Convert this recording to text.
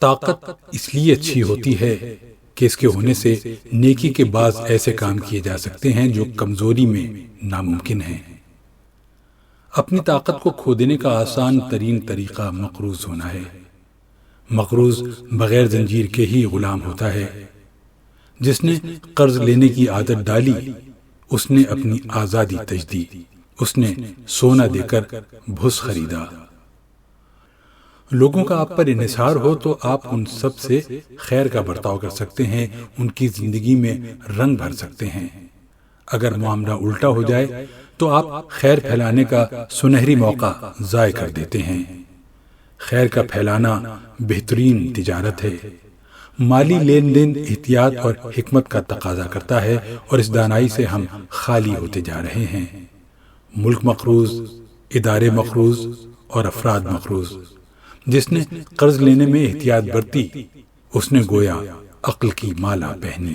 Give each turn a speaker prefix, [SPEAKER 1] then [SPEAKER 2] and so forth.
[SPEAKER 1] طاقت اس لیے اچھی ہوتی ہے کہ اس کے ہونے سے نیکی کے بعض ایسے کام کیے جا سکتے ہیں جو کمزوری میں ناممکن ہیں۔ اپنی طاقت کو کھو دینے کا آسان ترین طریقہ مقروض ہونا ہے۔ مقروض بغیر زنجیر کے ہی غلام ہوتا ہے۔ جس نے قرض لینے کی عادت ڈالی اس نے اپنی آزادی تج دی، اس نے سونا دے کر بھس خریدا۔ لوگوں کا آپ پر انحصار ہو تو آپ ان سب سے خیر کا برتاؤ کر سکتے ہیں، ان کی زندگی میں رنگ بھر سکتے ہیں۔ اگر معاملہ الٹا ہو جائے تو آپ خیر پھیلانے کا سنہری موقع ضائع کر دیتے ہیں۔ خیر کا پھیلانا بہترین تجارت ہے۔ مالی لین دین احتیاط اور حکمت کا تقاضا کرتا ہے، اور اس دانائی سے ہم خالی ہوتے جا رہے ہیں۔ ملک مقروض، ادارے مقروض اور افراد مقروض۔ جس نے قرض لینے میں احتیاط برتی اس نے گویا عقل کی مالا پہنی۔